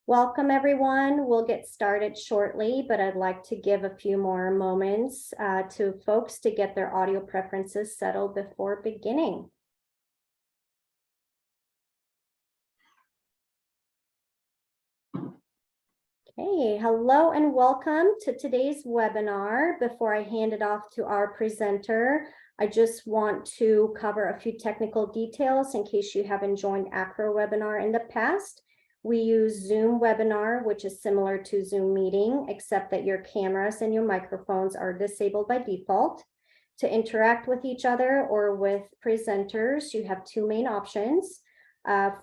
Welcome, everyone. We'll get started shortly, but I'd like to give a few more moments to folks to get their audio preferences settled before beginning. Okay, hello and welcome to today's webinar. Before I hand it off to our presenter, I just want to cover a few technical details in case you haven't joined Acro webinar in the past. We use Zoom webinar, which is similar to Zoom meeting, except that your cameras and your microphones are disabled by default. To interact with each other or with presenters, you have two main options.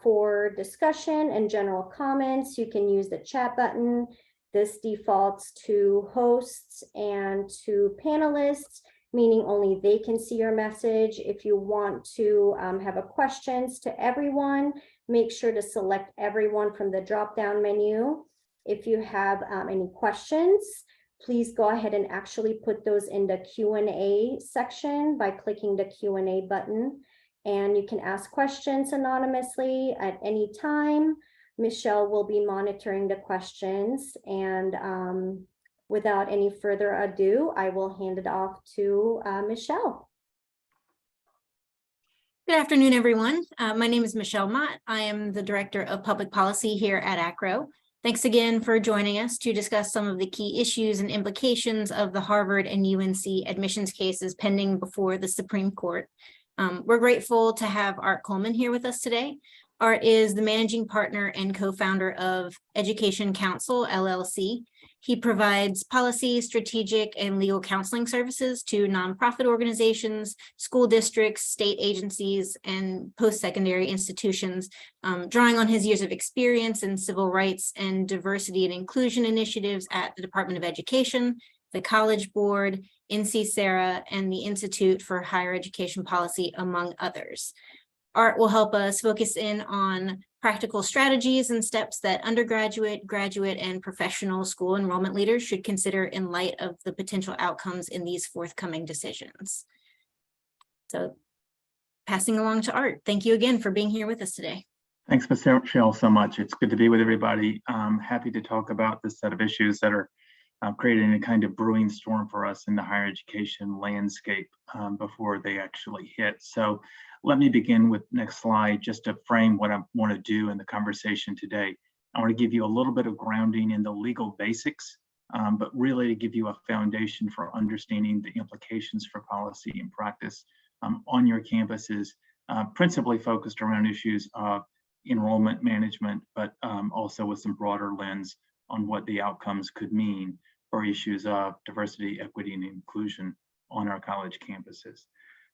For discussion and general comments, you can use the chat button. This defaults to hosts and to panelists, meaning only they can see your message. If you want to have a questions to everyone, make sure to select everyone from the drop-down menu. If you have any questions, please go ahead and actually put those in the Q&A section by clicking the Q&A button. And you can ask questions anonymously at any time. Michelle will be monitoring the questions. And without any further ado, I will hand it off to Michelle. Good afternoon, everyone. My name is Michelle Mott. I am the Director of Public Policy here at Acro. Thanks again for joining us to discuss some of the key issues and implications of the Harvard and UNC admissions cases pending before the Supreme Court. We're grateful to have Art Coleman here with us today. Art is the managing partner and co-founder of Education Counsel, LLC. He provides policy, strategic, and legal counseling services to nonprofit organizations, school districts, state agencies, and post-secondary institutions, drawing on his years of experience in civil rights and diversity and inclusion initiatives at the Department of Education, the College Board, NC-SARA, and the Institute for Higher Education Policy, among others. Art will help us focus in on practical strategies and steps that undergraduate, graduate, and professional school enrollment leaders should consider in light of the potential outcomes in these forthcoming decisions. So passing along to Art. Thank you again for being here with us today. Thanks, Michelle, so much. It's good to be with everybody. I'm happy to talk about this set of issues that are creating a kind of brewing storm for us in the higher education landscape before they actually hit. So let me begin with next slide just to frame what I want to do in the conversation today. I want to give you a little bit of grounding in the legal basics, but really to give you a foundation for understanding the implications for policy and practice on your campuses, principally focused around issues of enrollment management, but also with some broader lens on what the outcomes could mean for issues of diversity, equity, and inclusion on our college campuses.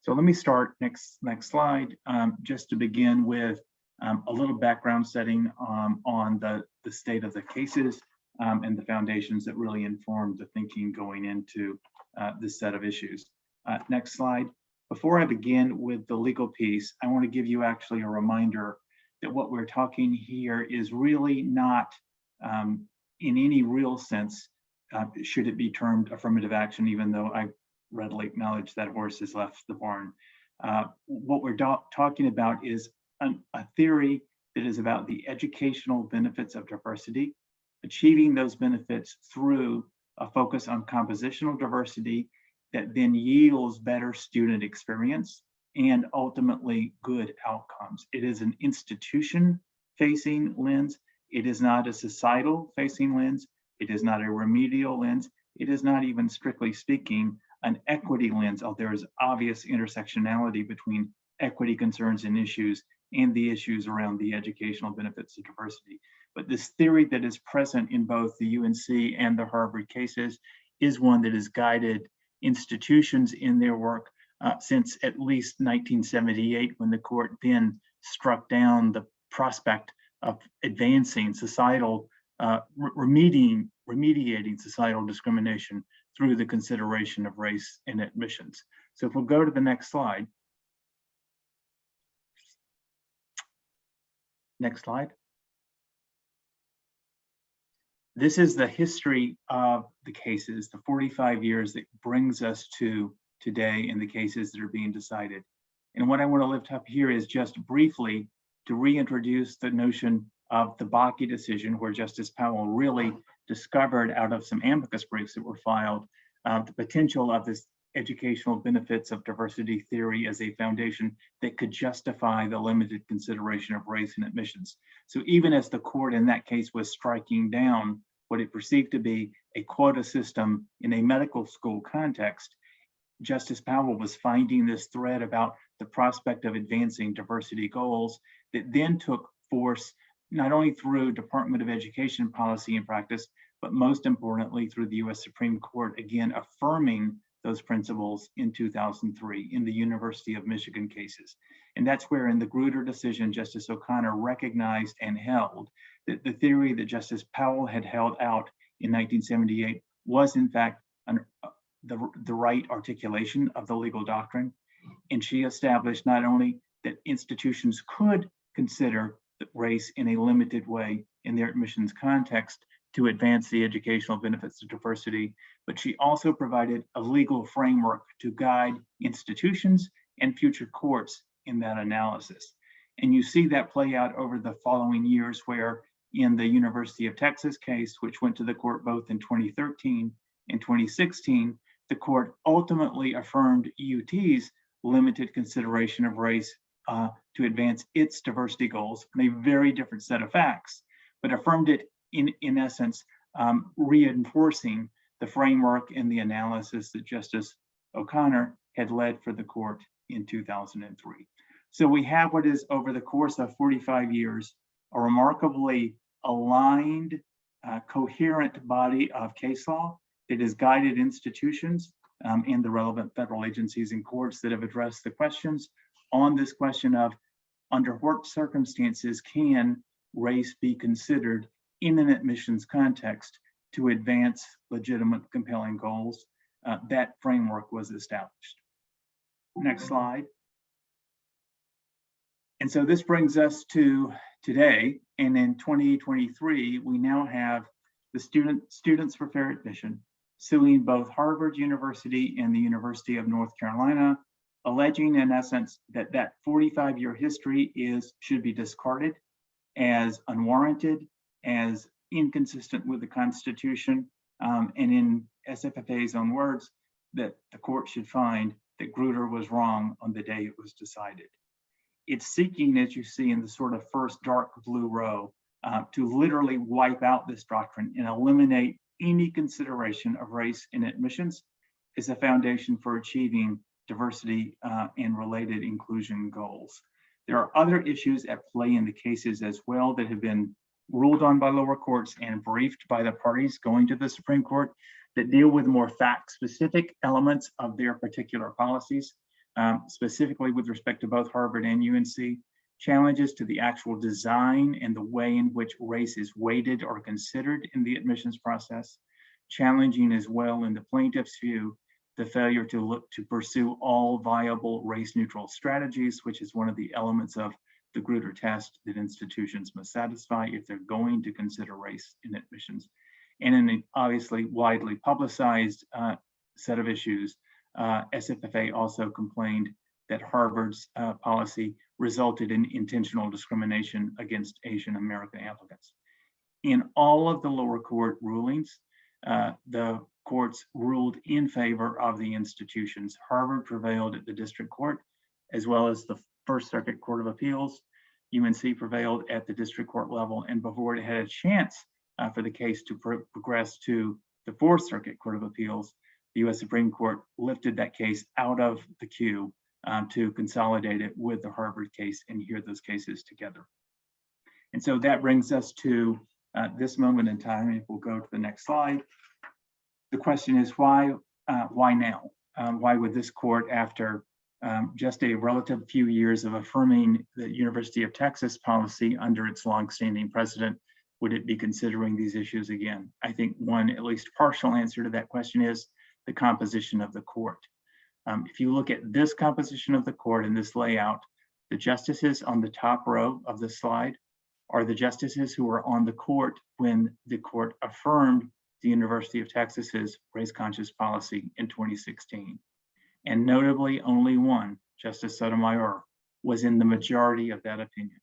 So let me start, next slide, just to begin with a little background setting on the state of the cases and the foundations that really informed the thinking going into this set of issues. Next slide. Before I begin with the legal piece, I want to give you actually a reminder that what we're talking here is really not in any real sense should it be termed affirmative action, even though I readily acknowledge that horse has left the barn. What we're talking about is a theory that is about the educational benefits of diversity, achieving those benefits through a focus on compositional diversity that then yields better student experience and ultimately good outcomes. It is an institution-facing lens. It is not a societal-facing lens. It is not a remedial lens. It is not even, strictly speaking, an equity lens. There is obvious intersectionality between equity concerns and issues and the issues around the educational benefits of diversity. But this theory that is present in both the UNC and the Harvard cases is one that has guided institutions in their work since at least 1978, when the court then struck down the prospect of advancing societal, remediating societal discrimination through the consideration of race in admissions. So if we'll go to the next slide. Next slide. This is the history of the cases, the 45 years that brings us to today in the cases that are being decided. And what I want to lift up here is just briefly to reintroduce the notion of the Bakke decision, where Justice Powell really discovered out of some amicus briefs that were filed the potential of this educational benefits of diversity theory as a foundation that could justify the limited consideration of race in admissions. So even as the court in that case was striking down what it perceived to be a quota system in a medical school context, Justice Powell was finding this thread about the prospect of advancing diversity goals that then took force not only through Department of Education policy and practice, but most importantly through the US Supreme Court, again affirming those principles in 2003 in the University of Michigan cases. And that's where in the Grutter decision, Justice O'Connor recognized and held that the theory that Justice Powell had held out in 1978 was in fact the right articulation of the legal doctrine. And she established not only that institutions could consider race in a limited way in their admissions context to advance the educational benefits of diversity, but she also provided a legal framework to guide institutions and future courts in that analysis. And you see that play out over the following years, where in the University of Texas case, which went to the court both in 2013 and 2016, the court ultimately affirmed UT's limited consideration of race to advance its diversity goals on a very different set of facts, but affirmed it in essence, reinforcing the framework and the analysis that Justice O'Connor had led for the court in 2003. So we have what is, over the course of 45 years, a remarkably aligned, coherent body of case law that has guided institutions and the relevant federal agencies and courts that have addressed the questions on this question of under what circumstances can race be considered in an admissions context to advance legitimate, compelling goals. That framework was established. Next slide. And so this brings us to today. And in 2023, we now have the Students for Fair Admission suing both Harvard University and the University of North Carolina, alleging in essence that that 45-year history should be discarded as unwarranted, as inconsistent with the Constitution, and in SFFA's own words, that the court should find that Grutter was wrong on the day it was decided. It's seeking, as you see in the sort of first dark blue row, to literally wipe out this doctrine and eliminate any consideration of race in admissions as a foundation for achieving diversity and related inclusion goals. There are other issues at play in the cases as well that have been ruled on by lower courts and briefed by the parties going to the Supreme Court that deal with more fact-specific elements of their particular policies, specifically with respect to both Harvard and UNC, challenges to the actual design and the way in which race is weighted or considered in the admissions process, challenging as well in the plaintiff's view, the failure to pursue all viable race-neutral strategies, which is one of the elements of the Grutter test that institutions must satisfy if they're going to consider race in admissions. And in an obviously widely publicized set of issues, SFFA also complained that Harvard's policy resulted in intentional discrimination against Asian American applicants. In all of the lower court rulings, the courts ruled in favor of the institutions. Harvard prevailed at the district court, as well as the First Circuit Court of Appeals. UNC prevailed at the district court level, and before it had a chance for the case to progress to the Fourth Circuit Court of Appeals, the US Supreme Court lifted that case out of the queue to consolidate it with the Harvard case and hear those cases together. And so that brings us to this moment in time. If we'll go to the next slide. The question is why now? Why would this court, after just a relative few years of affirming the University of Texas policy under its longstanding precedent, would it be considering these issues again? I think one at least partial answer to that question is the composition of the court. If you look at this composition of the court in this layout, the justices on the top row of the slide are the justices who were on the court when the court affirmed the University of Texas's race-conscious policy in 2016. And notably, only one, Justice Sotomayor, was in the majority of that opinion.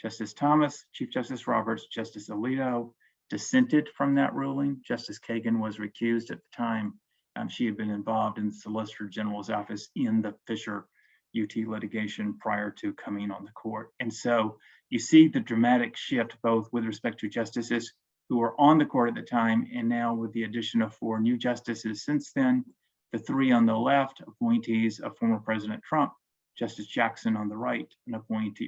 Justice Thomas, Chief Justice Roberts, Justice Alito dissented from that ruling. Justice Kagan was recused at the time. She had been involved in the Solicitor General's office in the Fisher UT litigation prior to coming on the court. And so you see the dramatic shift both with respect to justices who were on the court at the time, and now with the addition of 4 new justices since then, the 3 on the left, appointees of former President Trump, Justice Jackson on the right, an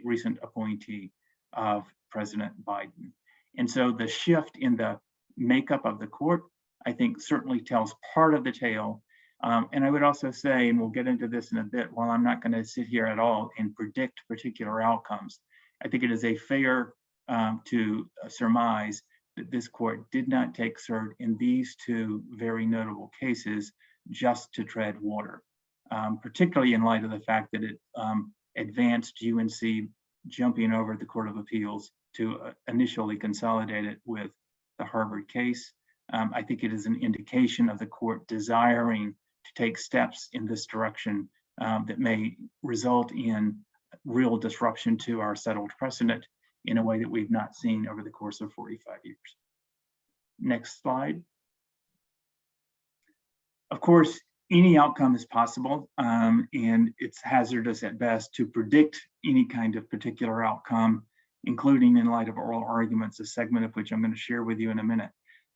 recent appointee of President Biden. And so the shift in the makeup of the court, I think, certainly tells part of the tale. And I would also say, and we'll get into this in a bit, while I'm not going to sit here at all and predict particular outcomes, I think it is a fair to surmise that this court did not take cert in these 2 very notable cases just to tread water, particularly in light of the fact that it advanced UNC jumping over the Court of Appeals to initially consolidate it with the Harvard case. I think it is an indication of the court desiring to take steps in this direction that may result in real disruption to our settled precedent in a way that we've not seen over the course of 45 years. Next slide. Of course, any outcome is possible, and it's hazardous at best to predict any kind of particular outcome, including in light of oral arguments, a segment of which I'm going to share with you in a minute.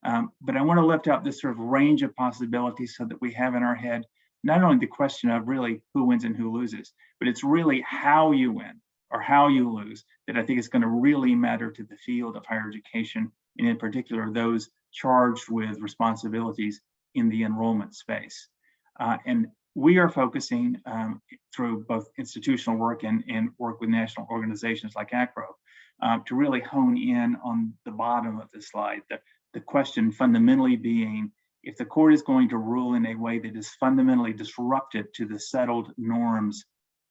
But I want to lift out this sort of range of possibilities so that we have in our head not only the question of really who wins and who loses, but it's really how you win or how you lose that I think is going to really matter to the field of higher education, and in particular, those charged with responsibilities in the enrollment space. And we are focusing through both institutional work and work with national organizations like AACRAO to really hone in on the bottom of the slide. The question fundamentally being, if the court is going to rule in a way that is fundamentally disruptive to the settled norms,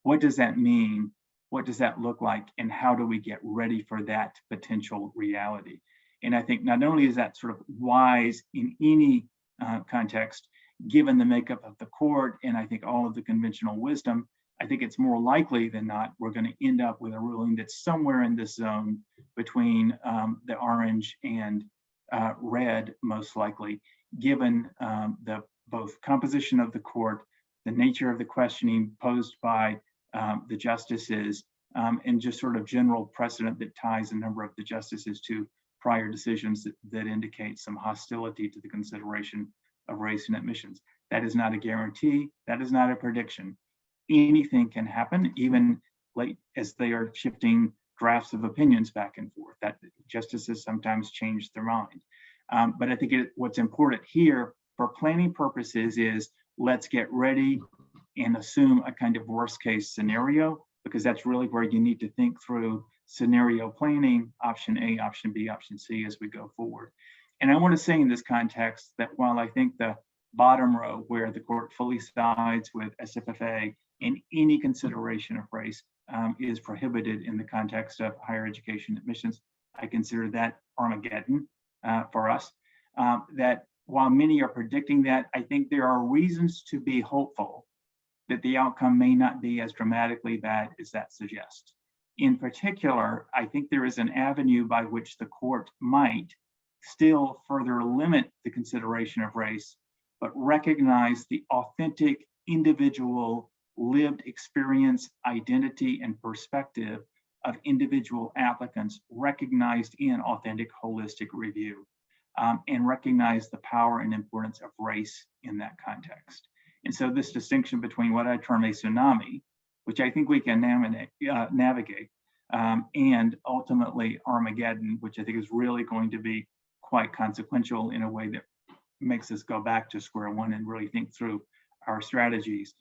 what does that mean? What does that look like? And how do we get ready for that potential reality? And I think not only is that sort of wise in any context, given the makeup of the court, and I think all of the conventional wisdom, I think it's more likely than not we're going to end up with a ruling that's somewhere in this zone between the orange and red, most likely, given the both composition of the court, the nature of the questioning posed by the justices, and just sort of general precedent that ties a number of the justices to prior decisions that indicate some hostility to the consideration of race and admissions. That is not a guarantee. That is not a prediction. Anything can happen, even late as they are shifting drafts of opinions back and forth. That justices sometimes change their mind. But I think what's important here for planning purposes is let's get ready and assume a kind of worst case scenario, because that's really where you need to think through scenario planning, option A, option B, option C as we go forward. And I want to say in this context that while I think the bottom row, where the court fully sides with SFFA in any consideration of race is prohibited in the context of higher education admissions, I consider that Armageddon for us. That while many are predicting that, I think there are reasons to be hopeful that the outcome may not be as dramatically bad as that suggests. In particular, I think there is an avenue by which the court might still further limit the consideration of race, but recognize the authentic individual lived experience, identity, and perspective of individual applicants recognized in authentic holistic review, and recognize the power and importance of race in that context. And so this distinction between what I term a tsunami, which I think we can navigate, and ultimately Armageddon, which I think is really going to be quite consequential in a way that makes us go back to square one and really think through our strategies,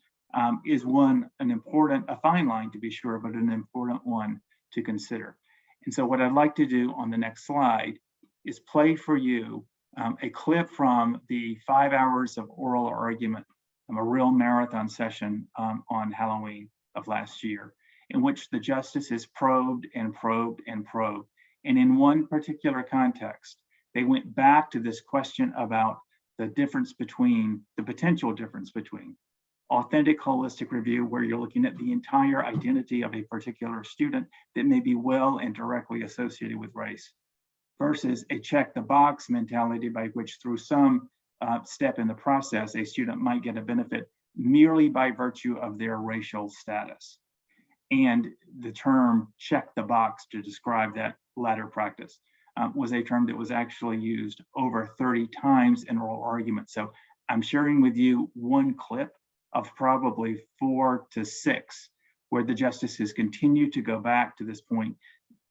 is a fine line to be sure, but an important one to consider. And so what I'd like to do on the next slide is play for you a clip from the 5 hours of oral argument, a real marathon session on Halloween of last year, in which the justices probed and probed and probed. And in one particular context, they went back to this question about the potential difference between authentic holistic review where you're looking at the entire identity of a particular student that may be well and directly associated with race, versus a check the box mentality by which through some step in the process, a student might get a benefit merely by virtue of their racial status. And the term check the box to describe that latter practice was a term that was actually used over 30 times in oral argument. So I'm sharing with you one clip of probably 4 to 6 where the justices continue to go back to this point,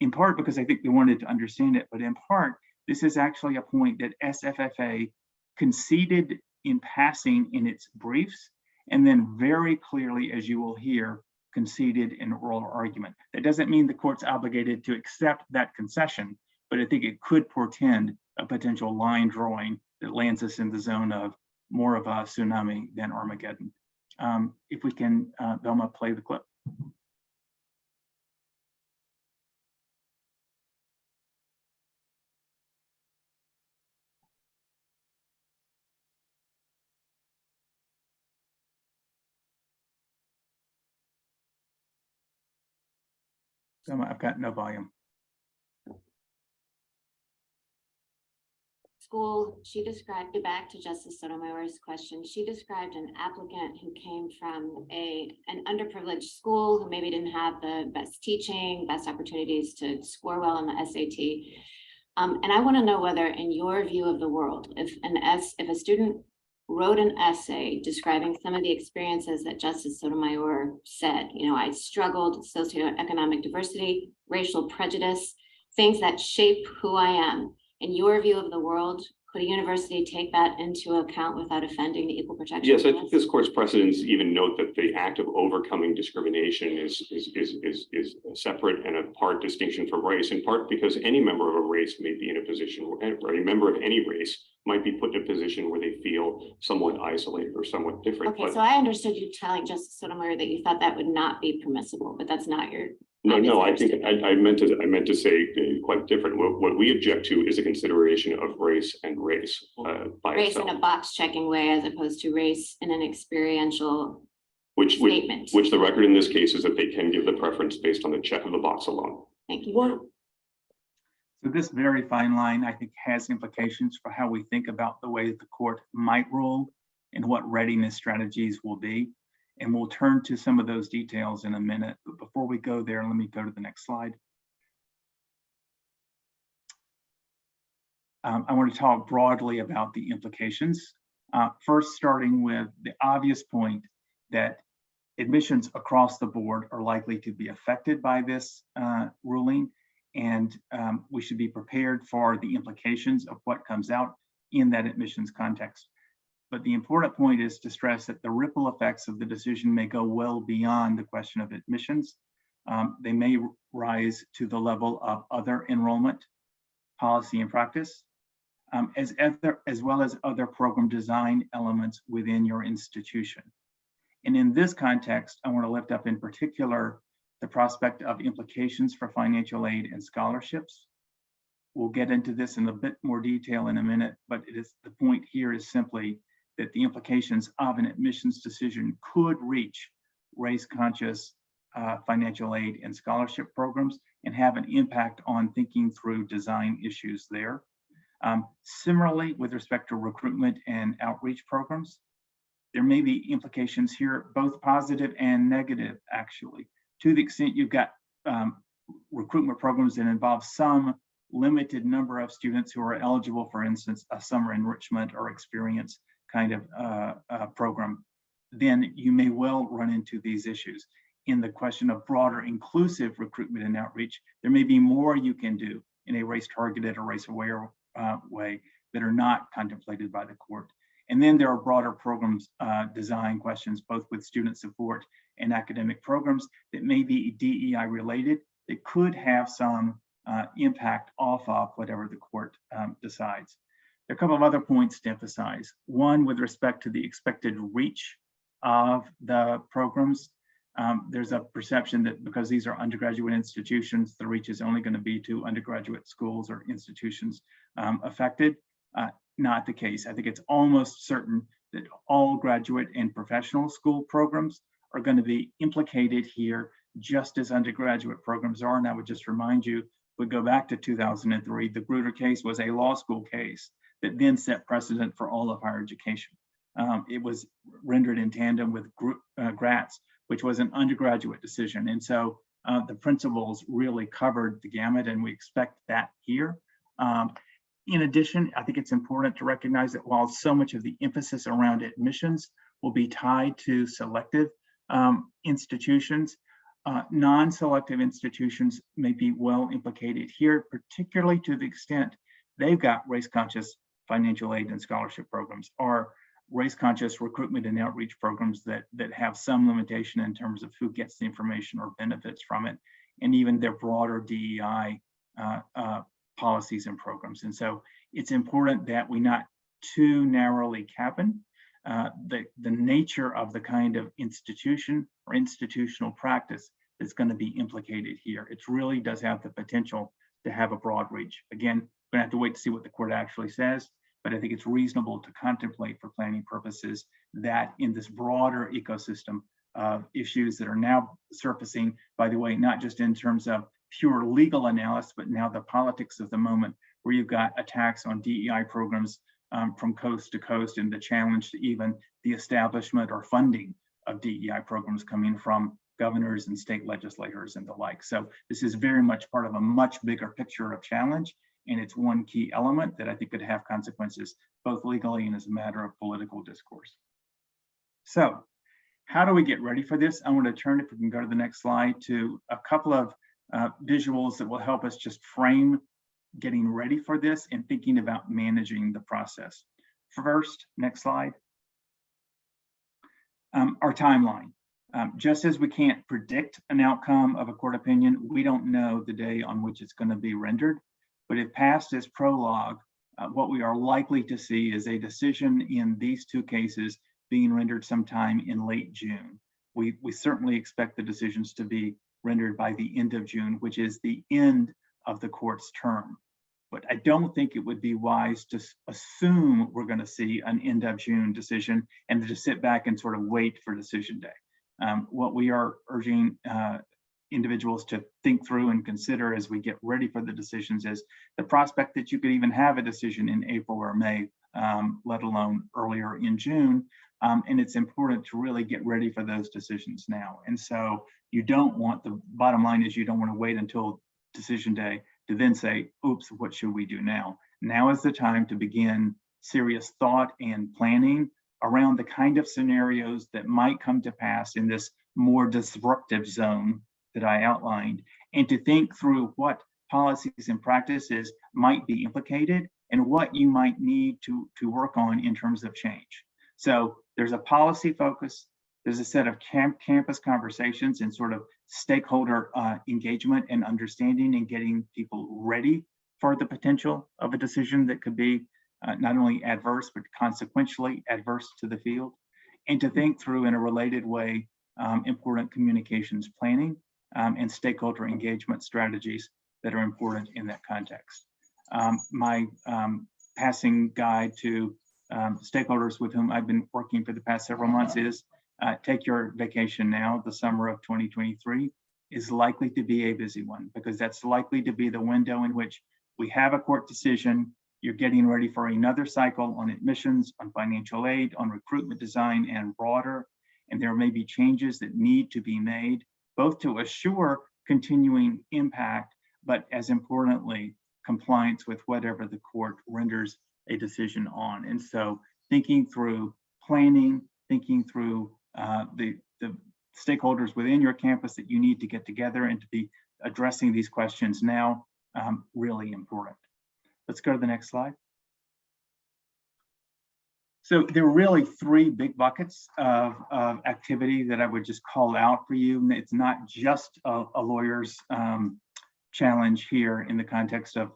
in part because I think they wanted to understand it, but in part, this is actually a point that SFFA conceded in passing in its briefs, and then very clearly, as you will hear, conceded in oral argument. That doesn't mean the court's obligated to accept that concession, but I think it could portend a potential line drawing that lands us in the zone of more of a tsunami than Armageddon. If we can, Velma, play the clip. Velma, I've got no volume. School, she described, back to Justice Sotomayor's question, she described an applicant who came from an underprivileged school who maybe didn't have the best teaching, best opportunities to score well on the SAT. And I want to know whether, in your view of the world, if a student wrote an essay describing some of the experiences that Justice Sotomayor said, you know, I struggled, socioeconomic diversity, racial prejudice, things that shape who I am. In your view of the world, could a university take that into account without offending the equal protection? Yes, I think this court's precedents even note that the act of overcoming discrimination is a separate and apart distinction from race, in part because any member of a race may be in a position, or a member of any race might be put in a position where they feel somewhat isolated or somewhat different. Okay, so I understood you telling Justice Sotomayor that you thought that would not be permissible, but that's not your. No, I think I meant to say quite different. What we object to is a consideration of race and race by race itself. in a box checking way, as opposed to race in an experiential statement. Which the record in this case is that they can give the preference based on the check of the box alone. Thank you. So this very fine line, I think, has implications for how we think about the way the court might rule and what readiness strategies will be. And we'll turn to some of those details in a minute. But before we go there, let me go to the next slide. I want to talk broadly about the implications. First, starting with the obvious point that admissions across the board are likely to be affected by this ruling. And we should be prepared for the implications of what comes out in that admissions context. But the important point is to stress that the ripple effects of the decision may go well beyond the question of admissions. They may rise to the level of other enrollment, policy and practice, as well as other program design elements within your institution. And in this context, I want to lift up in particular the prospect of implications for financial aid and scholarships. We'll get into this in a bit more detail in a minute, but the point here is simply that the implications of an admissions decision could reach race-conscious financial aid and scholarship programs and have an impact on thinking through design issues there. Similarly, with respect to recruitment and outreach programs, there may be implications here, both positive and negative, actually. To the extent you've got recruitment programs that involve some limited number of students who are eligible, for instance, a summer enrichment or experience kind of program, then you may well run into these issues. In the question of broader inclusive recruitment and outreach, there may be more you can do in a race-targeted or race-aware way that are not contemplated by the court. And then there are broader programs design questions, both with student support and academic programs that may be DEI related, that could have some impact off of whatever the court decides. There are a couple of other points to emphasize. One, with respect to the expected reach of the programs, there's a perception that because these are undergraduate institutions, the reach is only going to be to undergraduate schools or institutions affected. Not the case. I think it's almost certain that all graduate and professional school programs are going to be implicated here, just as undergraduate programs are. And I would just remind you, we go back to 2003, the Grutter case was a law school case that then set precedent for all of higher education. It was rendered in tandem with Gratz, which was an undergraduate decision. And so the principles really covered the gamut, and we expect that here. In addition, I think it's important to recognize that while so much of the emphasis around admissions will be tied to selective institutions, non-selective institutions may be well implicated here, particularly to the extent they've got race-conscious financial aid and scholarship programs, or race-conscious recruitment and outreach programs that have some limitation in terms of who gets the information or benefits from it, and even their broader DEI policies and programs. And so it's important that we not too narrowly cabin the nature of the kind of institution or institutional practice that's going to be implicated here. It really does have the potential to have a broad reach. Again, we're going to have to wait to see what the court actually says, but I think it's reasonable to contemplate for planning purposes that in this broader ecosystem of issues that are now surfacing, by the way, not just in terms of pure legal analysis, but now the politics of the moment, where you've got attacks on DEI programs from coast to coast, and the challenge to even the establishment or funding of DEI programs coming from governors and state legislators and the like. So this is very much part of a much bigger picture of challenge, and it's one key element that I think could have consequences both legally and as a matter of political discourse. So how do we get ready for this? I want to turn, if we can go to the next slide, to a couple of visuals that will help us just frame getting ready for this and thinking about managing the process. First, next slide. Our timeline. Just as we can't predict an outcome of a court opinion, we don't know the day on which it's going to be rendered. But if passed as prologue, what we are likely to see is a decision in these two cases being rendered sometime in late June. We certainly expect the decisions to be rendered by the end of June, which is the end of the court's term. But I don't think it would be wise to assume we're going to see an end of June decision and to sit back and sort of wait for decision day. What we are urging individuals to think through and consider as we get ready for the decisions is the prospect that you could even have a decision in April or May, let alone earlier in June. And it's important to really get ready for those decisions now. And so you don't want, the bottom line is you don't want to wait until decision day to then say, oops, what should we do now? Now is the time to begin serious thought and planning around the kind of scenarios that might come to pass in this more disruptive zone that I outlined, and to think through what policies and practices might be implicated and what you might need to work on in terms of change. So there's a policy focus, there's a set of campus conversations and sort of stakeholder engagement and understanding and getting people ready for the potential of a decision that could be not only adverse, but consequentially adverse to the field, and to think through in a related way important communications planning and stakeholder engagement strategies that are important in that context. My passing guide to stakeholders with whom I've been working for the past several months is take your vacation now. The summer of 2023 is likely to be a busy one, because that's likely to be the window in which we have a court decision, you're getting ready for another cycle on admissions, on financial aid, on recruitment design, and broader. And there may be changes that need to be made, both to assure continuing impact, but as importantly, compliance with whatever the court renders a decision on. And so thinking through planning, thinking through the stakeholders within your campus that you need to get together and to be addressing these questions now, really important. Let's go to the next slide. So there are really three big buckets of activity that I would just call out for you. It's not just a lawyer's challenge here in the context of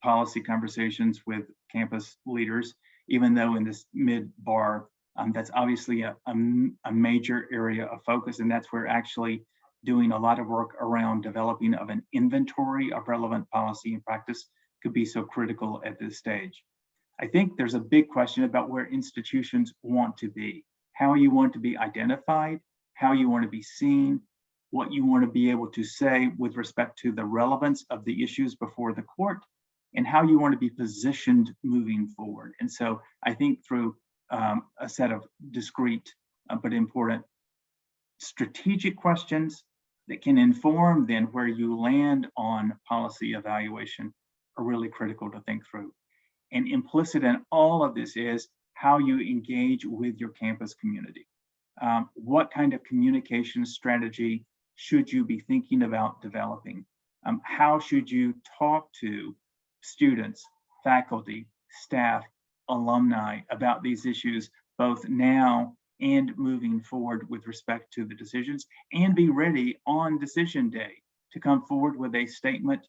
policy conversations with campus leaders, even though in this mid-bar, that's obviously a major area of focus, and that's where actually doing a lot of work around developing of an inventory of relevant policy and practice could be so critical at this stage. I think there's a big question about where institutions want to be, how you want to be identified, how you want to be seen, what you want to be able to say with respect to the relevance of the issues before the court, and how you want to be positioned moving forward. And so I think through a set of discrete but important strategic questions that can inform then where you land on policy evaluation are really critical to think through. And implicit in all of this is how you engage with your campus community. What kind of communication strategy should you be thinking about developing? How should you talk to students, faculty, staff, alumni about these issues, both now and moving forward with respect to the decisions, and be ready on decision day to come forward with a statement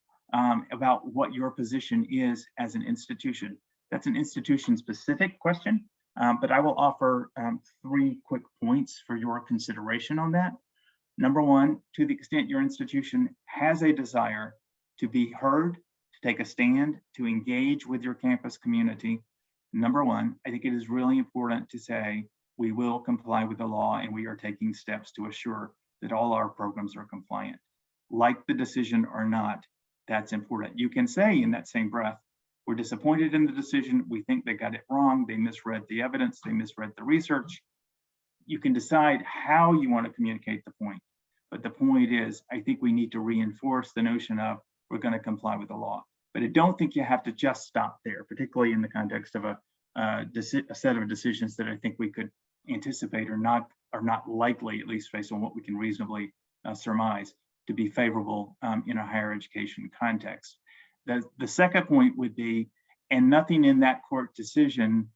about what your position is as an institution. That's an institution-specific question, but I will offer 3 quick points for your consideration on that. Number one, to the extent your institution has a desire to be heard, to take a stand, to engage with your campus community, number one, I think it is really important to say we will comply with the law and we are taking steps to assure that all our programs are compliant. Like the decision or not, that's important. You can say in that same breath, we're disappointed in the decision. We think they got it wrong. They misread the evidence. They misread the research. You can decide how you want to communicate the point. But the point is, I think we need to reinforce the notion of we're going to comply with the law. But I don't think you have to just stop there, particularly in the context of a set of decisions that I think we could anticipate are not likely, at least based on what we can reasonably surmise, to be favorable in a higher education context. The second point would be, and nothing in that court decision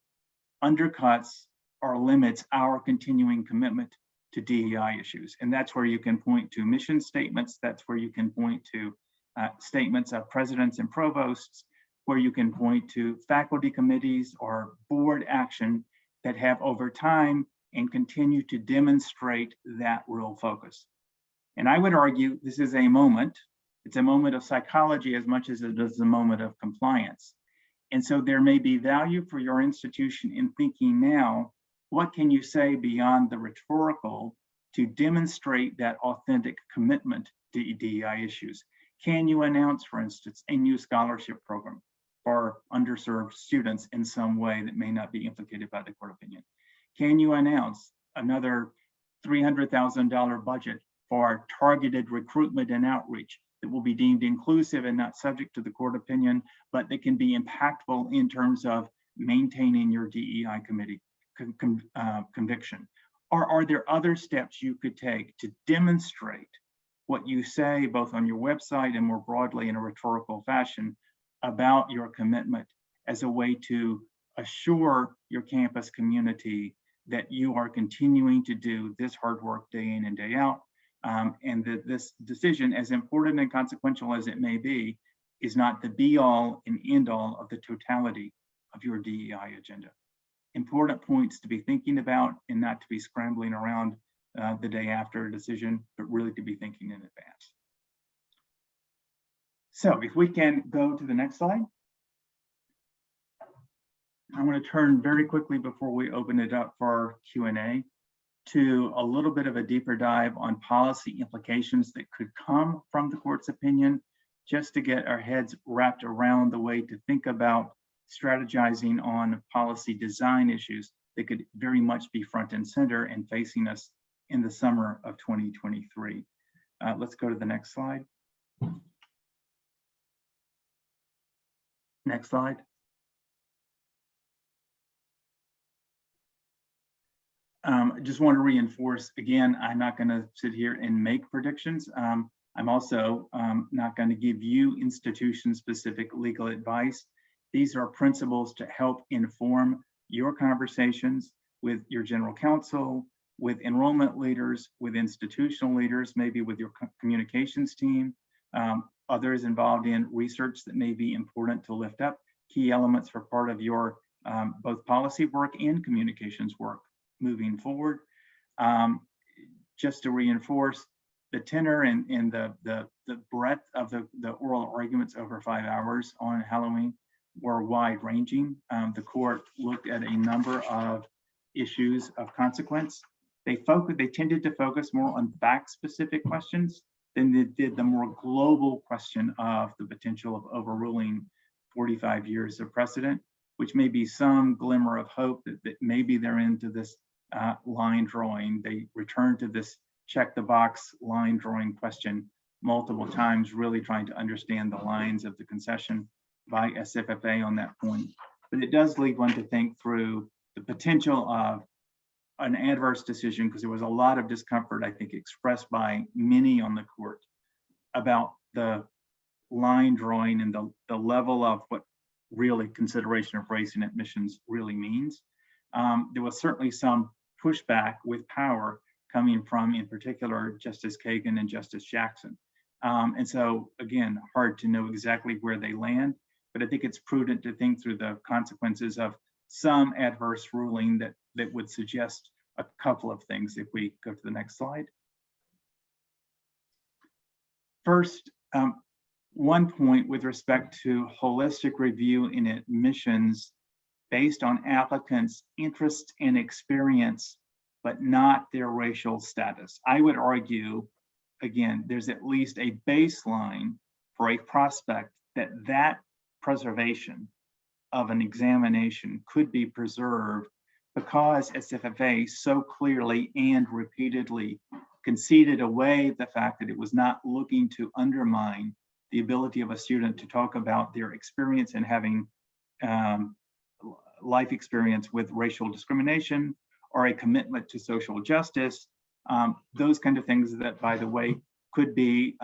undercuts or limits our continuing commitment to DEI issues. And that's where you can point to mission statements. That's where you can point to statements of presidents and provosts, where you can point to faculty committees or board action that have over time and continue to demonstrate that real focus. And I would argue this is a moment, it's a moment of psychology as much as it is a moment of compliance. And so there may be value for your institution in thinking now, what can you say beyond the rhetorical to demonstrate that authentic commitment to DEI issues? Can you announce, for instance, a new scholarship program for underserved students in some way that may not be implicated by the court opinion? Can you announce another $300,000 budget for targeted recruitment and outreach that will be deemed inclusive and not subject to the court opinion, but that can be impactful in terms of maintaining your DEI committee conviction? Or are there other steps you could take to demonstrate what you say both on your website and more broadly in a rhetorical fashion about your commitment as a way to assure your campus community that you are continuing to do this hard work day in and day out, and that this decision, as important and consequential as it may be, is not the be all and end all of the totality of your DEI agenda. Important points to be thinking about and not to be scrambling around the day after a decision, but really to be thinking in advance. So if we can go to the next slide. I want to turn very quickly before we open it up for Q&A to a little bit of a deeper dive on policy implications that could come from the court's opinion, just to get our heads wrapped around the way to think about strategizing on policy design issues that could very much be front and center and facing us in the summer of 2023. Let's go to the next slide. Next slide. I just want to reinforce, again, I'm not going to sit here and make predictions. I'm also not going to give you institution-specific legal advice. These are principles to help inform your conversations with your general counsel, with enrollment leaders, with institutional leaders, maybe with your communications team, others involved in research that may be important to lift up, key elements for part of your both policy work and communications work moving forward. Just to reinforce the tenor and the breadth of the oral arguments over 5 hours on Halloween were wide ranging. The court looked at a number of issues of consequence. They tended to focus more on fact-specific questions than they did the more global question of the potential of overruling 45 years of precedent, which may be some glimmer of hope that maybe they're into this line drawing. They return to this check the box line drawing question multiple times, really trying to understand the lines of the concession by SFFA on that point. But it does lead one to think through the potential of an adverse decision, because there was a lot of discomfort, I think, expressed by many on the court about the line drawing and the level of what really consideration of race in admissions really means. There was certainly some pushback with power coming from, in particular, Justice Kagan and Justice Jackson. And so, again, hard to know exactly where they land, but I think it's prudent to think through the consequences of some adverse ruling that would suggest a couple of things if we go to the next slide. First, one point with respect to holistic review in admissions based on applicants' interests and experience, but not their racial status. I would argue, again, there's at least a baseline for a prospect that preservation of an examination could be preserved because SFFA so clearly and repeatedly conceded away the fact that it was not looking to undermine the ability of a student to talk about their experience and having life experience with racial discrimination or a commitment to social justice. Those kind of things that, by the way, could be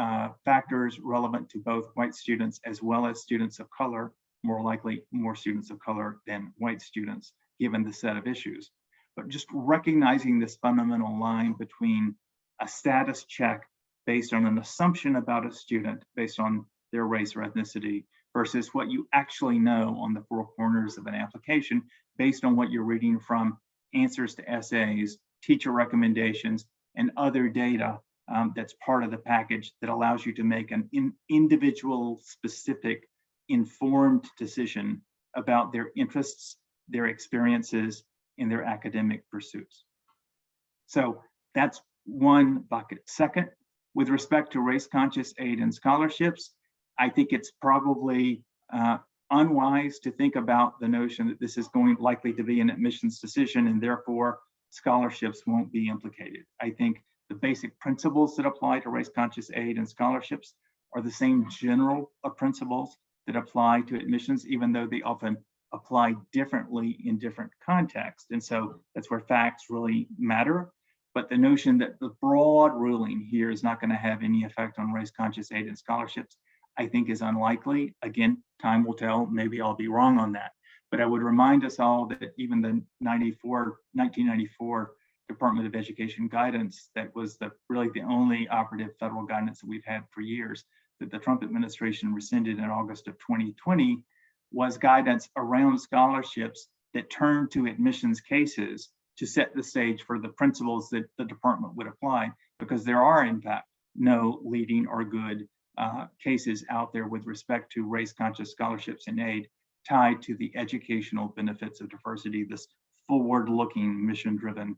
factors relevant to both white students as well as students of color, more likely more students of color than white students, given the set of issues. But just recognizing this fundamental line between a status check based on an assumption about a student based on their race or ethnicity versus what you actually know on the four corners of an application based on what you're reading from answers to essays, teacher recommendations, and other data that's part of the package that allows you to make an individual specific informed decision about their interests, their experiences, and their academic pursuits. So that's one bucket. Second, with respect to race-conscious aid and scholarships, I think it's probably unwise to think about the notion that this is likely to be an admissions decision and therefore scholarships won't be implicated. I think the basic principles that apply to race-conscious aid and scholarships are the same general principles that apply to admissions, even though they often apply differently in different contexts. And so that's where facts really matter. But the notion that the broad ruling here is not going to have any effect on race-conscious aid and scholarships, I think is unlikely. Again, time will tell. Maybe I'll be wrong on that. But I would remind us all that even the 1994 Department of Education guidance, that was really the only operative federal guidance that we've had for years, that the Trump administration rescinded in August of 2020, was guidance around scholarships that turned to admissions cases to set the stage for the principles that the department would apply, because there are, in fact, no leading or good cases out there with respect to race-conscious scholarships and aid tied to the educational benefits of diversity, this forward-looking, mission-driven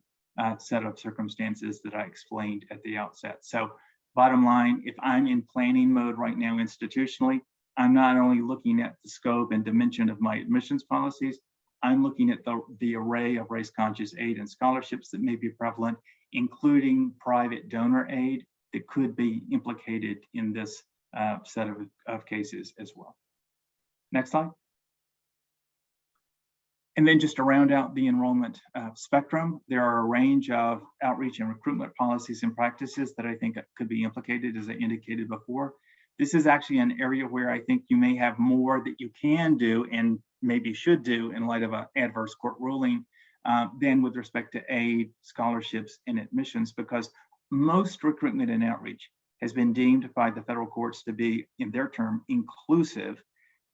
set of circumstances that I explained at the outset. So bottom line, if I'm in planning mode right now institutionally, I'm not only looking at the scope and dimension of my admissions policies, I'm looking at the array of race-conscious aid and scholarships that may be prevalent, including private donor aid that could be implicated in this set of cases as well. Next slide. And then just to round out the enrollment spectrum, there are a range of outreach and recruitment policies and practices that I think could be implicated, as I indicated before. This is actually an area where I think you may have more that you can do and maybe should do in light of an adverse court ruling than with respect to aid, scholarships, and admissions, because most recruitment and outreach has been deemed by the federal courts to be, in their term, inclusive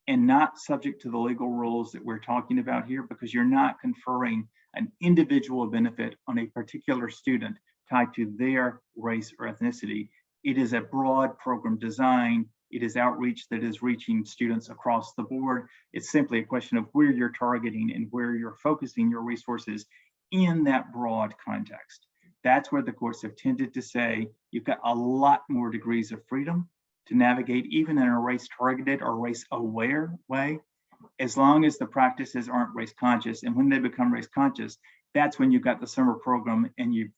and not subject to the legal rules that we're talking about here, because you're not conferring an individual benefit on a particular student tied to their race or ethnicity. It is a broad program design It is outreach that is reaching students across the board. It's simply a question of where you're targeting and where you're focusing your resources in that broad context. That's where the courts have tended to say you've got a lot more degrees of freedom to navigate even in a race targeted or race aware way, as long as the practices aren't race conscious. And when they become race conscious, that's when you've got the summer program and you've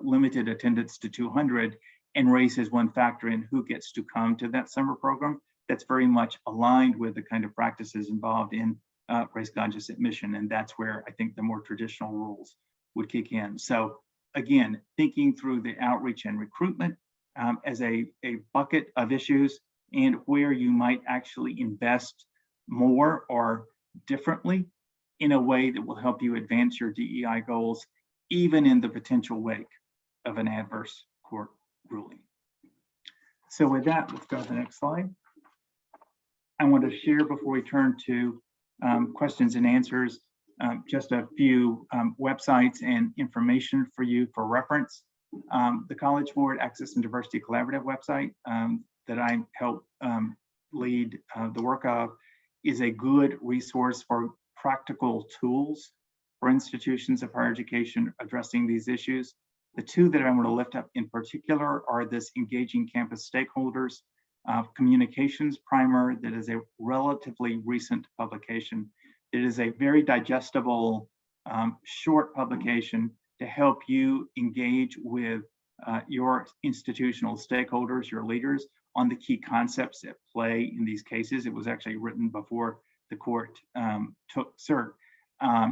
limited attendance to 200, and race is one factor in who gets to come to that summer program. That's very much aligned with the kind of practices involved in race conscious admission. And that's where I think the more traditional rules would kick in. So again, thinking through the outreach and recruitment as a bucket of issues, and where you might actually invest more or differently in a way that will help you advance your DEI goals, even in the potential wake of an adverse court ruling. So with that, let's go to the next slide. I want to share before we turn to questions and answers, just a few websites and information for you for reference. The College Board Access and Diversity Collaborative website that I help lead the work of is a good resource for practical tools for institutions of higher education addressing these issues. The two that I want to lift up in particular are this Engaging Campus Stakeholders Communications Primer that is a relatively recent publication. It is a very digestible, short publication to help you engage with your institutional stakeholders, your leaders, on the key concepts at play in these cases. It was actually written before the court took cert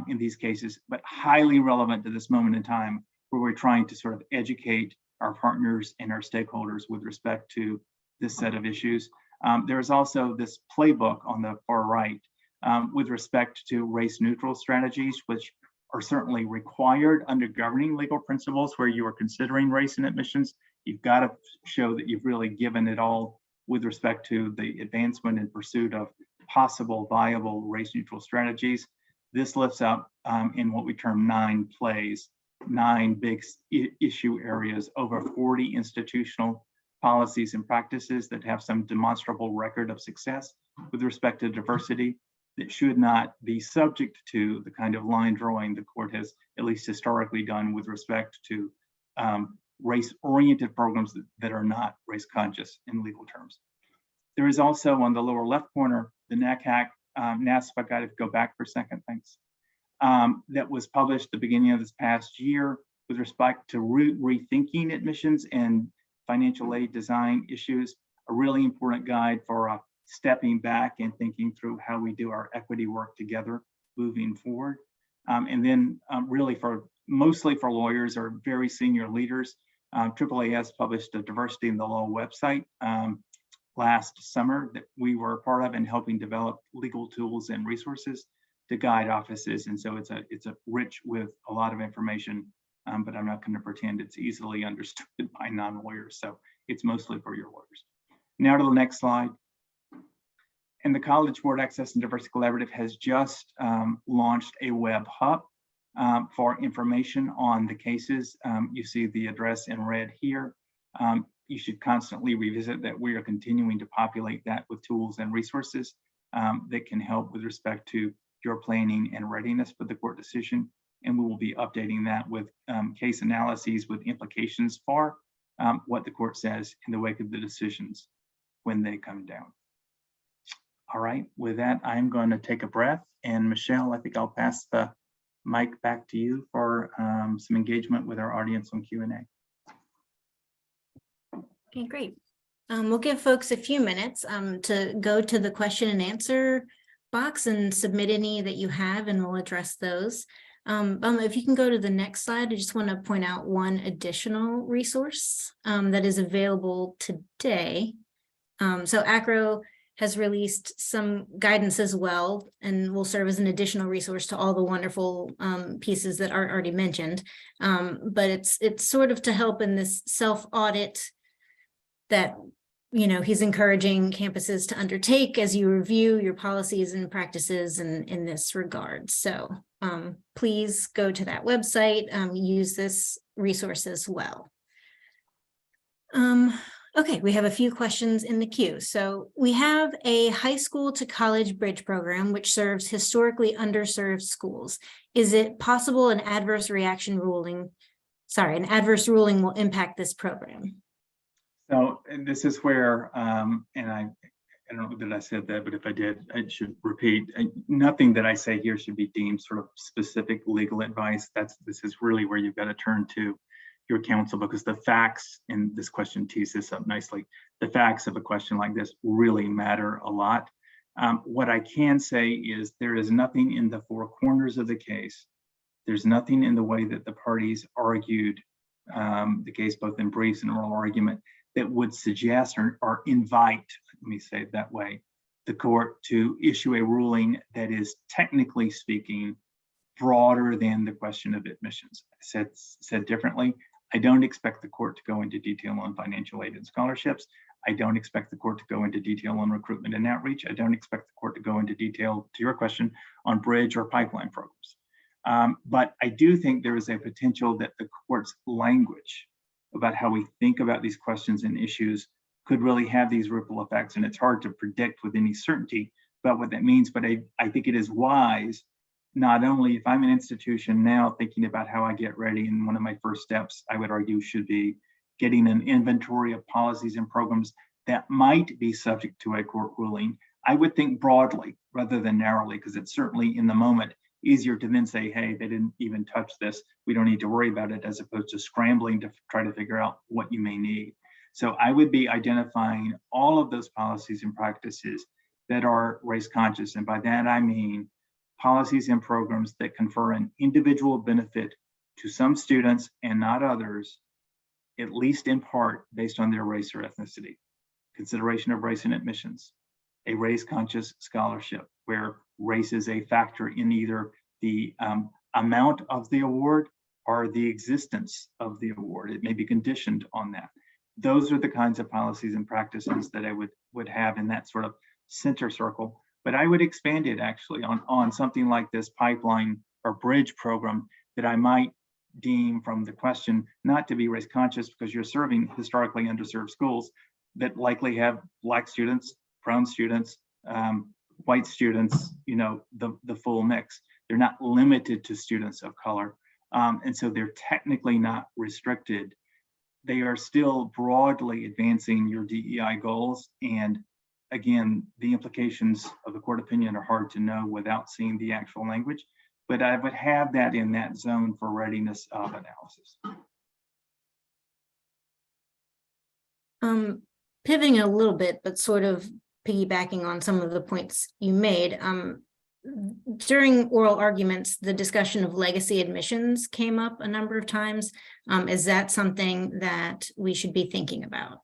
in these cases, but highly relevant to this moment in time where we're trying to sort of educate our partners and our stakeholders with respect to this set of issues. There's also this playbook on the far right with respect to race neutral strategies, which are certainly required under governing legal principles where you are considering race in admissions. You've got to show that you've really given it all with respect to the advancement and pursuit of possible viable race neutral strategies. This lifts up in what we term 9 plays, 9 big issue areas, over 40 institutional policies and practices that have some demonstrable record of success with respect to diversity that should not be subject to the kind of line drawing the court has at least historically done with respect to race-oriented programs that are not race conscious in legal terms. There is also on the lower left corner, the NACAC NASFA guide, if you go back for a second, thanks, that was published at the beginning of this past year with respect to rethinking admissions and financial aid design issues, a really important guide for stepping back and thinking through how we do our equity work together moving forward. And then really mostly for lawyers or very senior leaders, AAAS published a Diversity in the Law website last summer that we were a part of in helping develop legal tools and resources to guide offices. And so it's a rich with a lot of information, but I'm not going to pretend it's easily understood by non-lawyers. So it's mostly for your lawyers. Now to the next slide. And the College Board Access and Diversity Collaborative has just launched a web hub for information on the cases. You see the address in red here. You should constantly revisit that. We are continuing to populate that with tools and resources that can help with respect to your planning and readiness for the court decision. And we will be updating that with case analyses with implications for what the court says in the wake of the decisions when they come down. All right, with that, I'm going to take a breath. And Michelle, I think I'll pass the mic back to you for some engagement with our audience on Q&A. Okay, great. We'll give folks a few minutes to go to the question and answer box and submit any that you have, and we'll address those. If you can go to the next slide, I just want to point out one additional resource that is available today. So AACRAO has released some guidance as well, and will serve as an additional resource to all the wonderful pieces that Art already mentioned. But it's sort of to help in this self-audit that he's encouraging campuses to undertake as you review your policies and practices in this regard. So please go to that website, use this resource as well. Okay, we have a few questions in the queue. So we have a high school to college bridge program, which serves historically underserved schools. Is it possible an adverse ruling will impact this program? So and this is where, and I don't know that I said that, but if I did, I should repeat. Nothing that I say here should be deemed sort of specific legal advice. This is really where you've got to turn to your counsel, because the facts, and this question tees this up nicely, the facts of a question like this really matter a lot. What I can say is there is nothing in the four corners of the case. There's nothing in the way that the parties argued the case, both in briefs and oral argument, that would suggest or invite, let me say it that way, the court to issue a ruling that is, technically speaking, broader than the question of admissions. Said differently, I don't expect the court to go into detail on financial aid and scholarships. I don't expect the court to go into detail on recruitment and outreach. I don't expect the court to go into detail, to your question, on bridge or pipeline programs. But I do think there is a potential that the court's language about how we think about these questions and issues could really have these ripple effects. And it's hard to predict with any certainty about what that means. But I think it is wise, not only if I'm an institution now thinking about how I get ready, and one of my first steps, I would argue, should be getting an inventory of policies and programs that might be subject to a court ruling. I would think broadly rather than narrowly, because it's certainly in the moment easier to then say, hey, they didn't even touch this, we don't need to worry about it, as opposed to scrambling to try to figure out what you may need. So I would be identifying all of those policies and practices that are race conscious. And by that, I mean policies and programs that confer an individual benefit to some students and not others, at least in part based on their race or ethnicity. Consideration of race in admissions, a race conscious scholarship where race is a factor in either the amount of the award or the existence of the award. It may be conditioned on that. Those are the kinds of policies and practices that I would have in that sort of center circle. But I would expand it actually on something like this pipeline or bridge program that I might deem, from the question, not to be race conscious, because you're serving historically underserved schools that likely have Black students, brown students, white students, the full mix. They're not limited to students of color. And so they're technically not restricted. They are still broadly advancing your DEI goals. And again, the implications of the court opinion are hard to know without seeing the actual language, but I would have that in that zone for readiness of analysis. Pivoting a little bit, but sort of piggybacking on some of the points you made, during oral arguments, the discussion of legacy admissions came up a number of times. Is that something that we should be thinking about?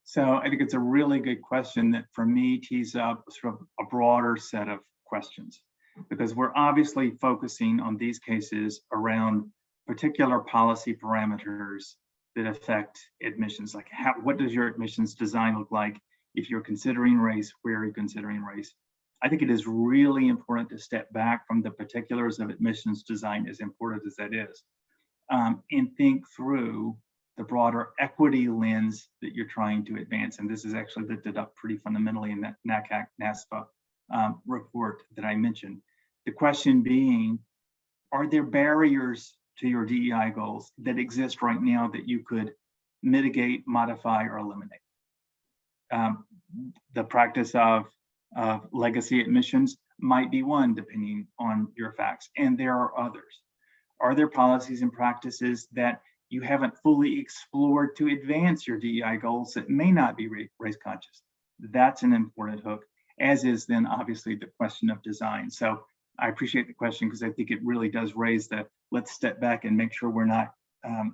So I think it's a really good question that, for me, tees up sort of a broader set of questions, because we're obviously focusing on these cases around particular policy parameters that affect admissions. Like what does your admissions design look like? If you're considering race, where are you considering race? I think it is really important to step back from the particulars of admissions design, as important as that is, and think through the broader equity lens that you're trying to advance. And this is actually lifted up pretty fundamentally in that NASFA report that I mentioned. The question being, are there barriers to your DEI goals that exist right now that you could mitigate, modify, or eliminate? The practice of legacy admissions might be one, depending on your facts, and there are others. Are there policies and practices that you haven't fully explored to advance your DEI goals that may not be race conscious? That's an important hook, as is then obviously the question of design. So I appreciate the question, because I think it really does raise the, let's step back and make sure we're not,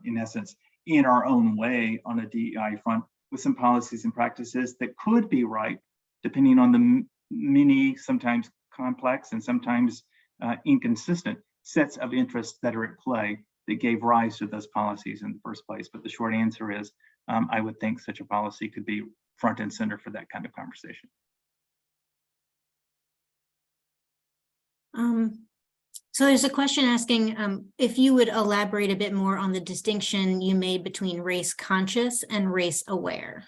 in essence, in our own way on a DEI front with some policies and practices that could be right, depending on the many, sometimes complex and sometimes inconsistent sets of interests that are at play that gave rise to those policies in the first place. But the short answer is, I would think such a policy could be front and center for that kind of conversation. So there's a question asking if you would elaborate a bit more on the distinction you made between race conscious and race aware.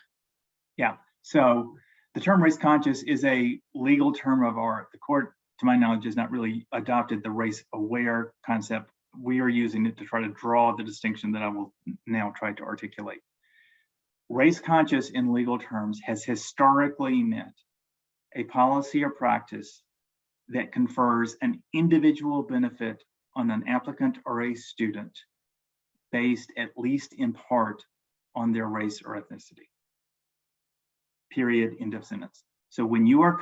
Yeah, so the term race conscious is a legal term of art. The court, to my knowledge, has not really adopted the race aware concept. We are using it to try to draw the distinction that I will now try to articulate. Race conscious in legal terms has historically meant a policy or practice that confers an individual benefit on an applicant or a student based at least in part on their race or ethnicity. Period, end of sentence. So when you are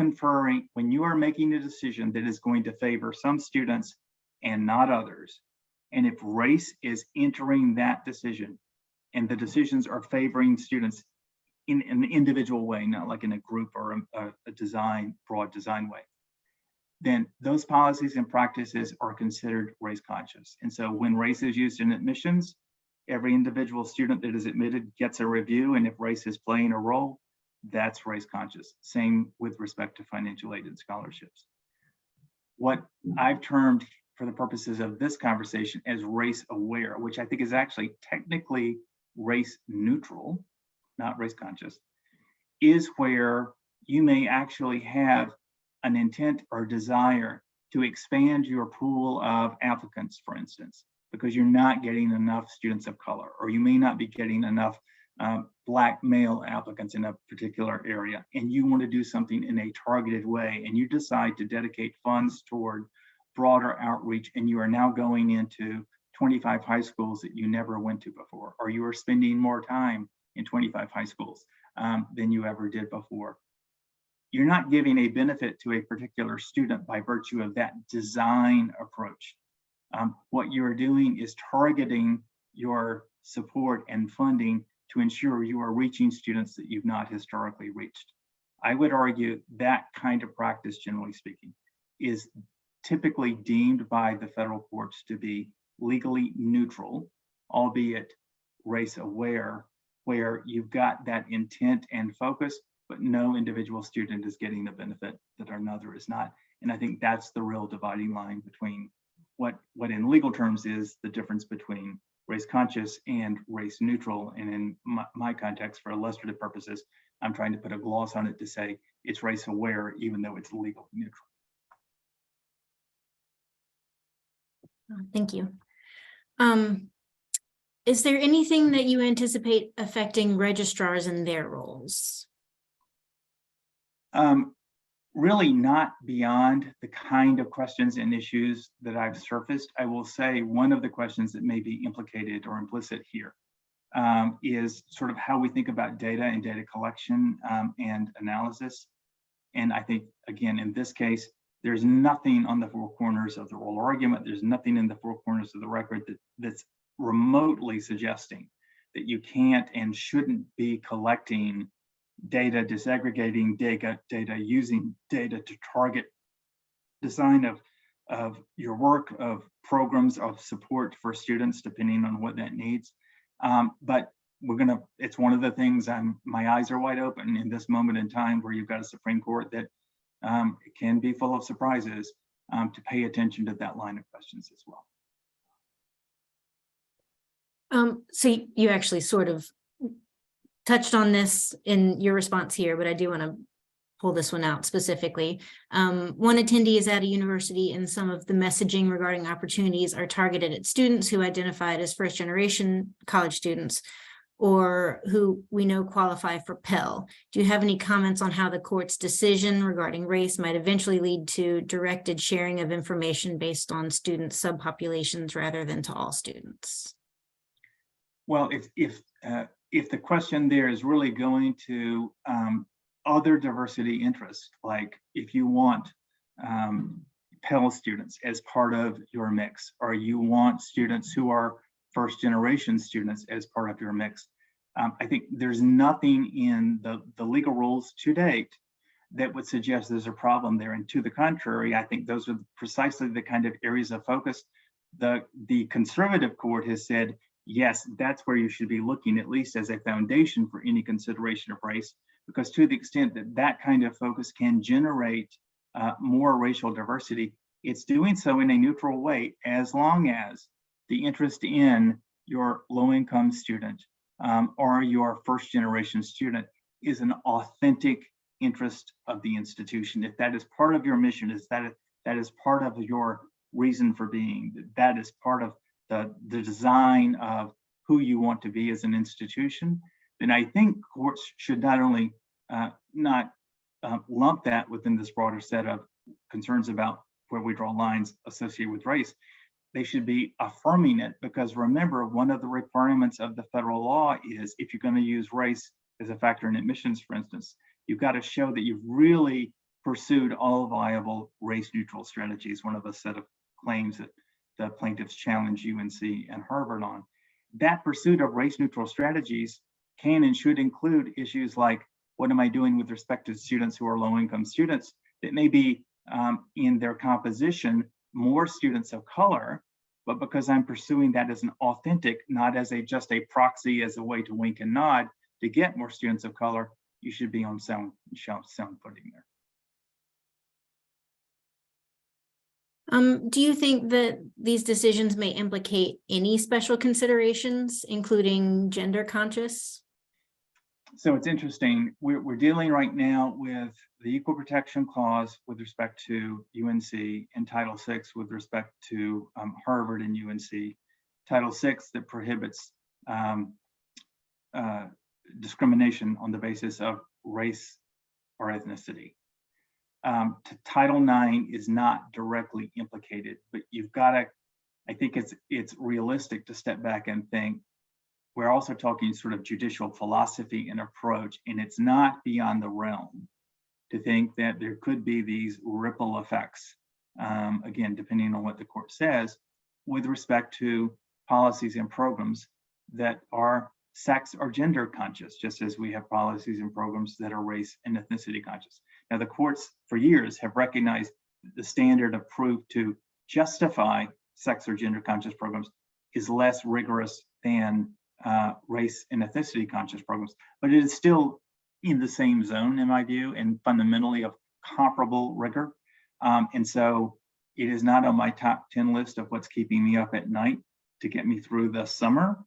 making a decision that is going to favor some students and not others, and if race is entering that decision and the decisions are favoring students in an individual way, not like in a group or a broad design way, then those policies and practices are considered race conscious. And so when race is used in admissions, every individual student that is admitted gets a review, and if race is playing a role, that's race conscious. Same with respect to financial aid and scholarships. What I've termed for the purposes of this conversation as race aware, which I think is actually technically race neutral, not race conscious, is where you may actually have an intent or desire to expand your pool of applicants, for instance, because you're not getting enough students of color, or you may not be getting enough Black male applicants in a particular area, and you want to do something in a targeted way, and you decide to dedicate funds toward broader outreach, and you are now going into 25 high schools that you never went to before, or you are spending more time in 25 high schools than you ever did before. You're not giving a benefit to a particular student by virtue of that design approach. What you're doing is targeting your support and funding to ensure you are reaching students that you've not historically reached. I would argue that kind of practice, generally speaking, is typically deemed by the federal courts to be legally neutral, albeit race aware, where you've got that intent and focus, but no individual student is getting the benefit that another is not. And I think that's the real dividing line between what in legal terms is the difference between race conscious and race neutral. And in my context, for illustrative purposes, I'm trying to put a gloss on it to say it's race aware, even though it's legal neutral. Thank you. Is there anything that you anticipate affecting registrars in their roles? Really not beyond the kind of questions and issues that I've surfaced. I will say one of the questions that may be implicated or implicit here is sort of how we think about data and data collection and analysis. And I think, again, in this case, there's nothing on the four corners of the oral argument. There's nothing in the four corners of the record that's remotely suggesting that you can't and shouldn't be collecting data, disaggregating data, using data to target design of your work, of programs of support for students, depending on what that needs. But it's one of the things my eyes are wide open in this moment in time where you've got a Supreme Court that it can be full of surprises to pay attention to that line of questions as well. So you actually sort of touched on this in your response here, but I do want to pull this one out specifically. One attendee is at a university, and some of the messaging regarding opportunities are targeted at students who identified as first-generation college students or who we know qualify for Pell. Do you have any comments on how the court's decision regarding race might eventually lead to directed sharing of information based on student subpopulations rather than to all students? Well, if the question there is really going to other diversity interests, like if you want Pell students as part of your mix, or you want students who are first generation students as part of your mix, I think there's nothing in the legal rules to date that would suggest there's a problem there. And to the contrary, I think those are precisely the kind of areas of focus. The conservative court has said, yes, that's where you should be looking, at least as a foundation for any consideration of race, because to the extent that that kind of focus can generate more racial diversity, it's doing so in a neutral way, as long as the interest in your low-income student or your first-generation student is an authentic interest of the institution, if that is part of your mission, that is part of your reason for being, that is part of the design of who you want to be as an institution, then I think courts should not only not lump that within this broader set of concerns about where we draw lines associated with race. They should be affirming it, because remember, one of the requirements of the federal law is if you're going to use race as a factor in admissions, for instance, you've got to show that you've really pursued all viable race-neutral strategies, one of the set of claims that the plaintiffs challenge UNC and Harvard on. That pursuit of race-neutral strategies can and should include issues like, what am I doing with respect to students who are low-income students that may be in their composition more students of color, but because I'm pursuing that as an authentic, not as just a proxy, as a way to wink and nod to get more students of color, you should be on sound footing there. Do you think that these decisions may implicate any special considerations, including gender conscious? So it's interesting. We're dealing right now with the Equal Protection Clause with respect to UNC, and Title VI with respect to Harvard and UNC. Title VI that prohibits discrimination on the basis of race or ethnicity. Title IX is not directly implicated, but you've got to, I think it's realistic to step back and think, we're also talking sort of judicial philosophy and approach, and it's not beyond the realm to think that there could be these ripple effects, again, depending on what the court says, with respect to policies and programs that are sex or gender conscious, just as we have policies and programs that are race and ethnicity conscious. Now, the courts for years have recognized the standard of proof to justify sex or gender conscious programs is less rigorous than race and ethnicity conscious programs, but it is still in the same zone, in my view, and fundamentally of comparable rigor. And so it is not on my top 10 list of what's keeping me up at night to get me through the summer,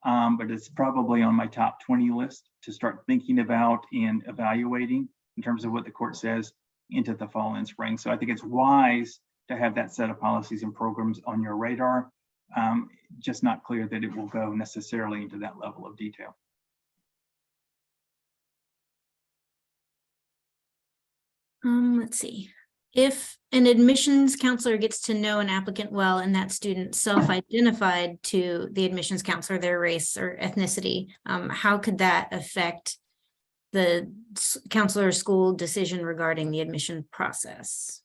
but it's probably on my top 20 list to start thinking about and evaluating in terms of what the court says into the fall and spring. So I think it's wise to have that set of policies and programs on your radar. Just not clear that it will go necessarily into that level of detail. Let's see. If an admissions counselor gets to know an applicant well and that student self-identified to the admissions counselor, their race or ethnicity, how could that affect the counselor school decision regarding the admission process?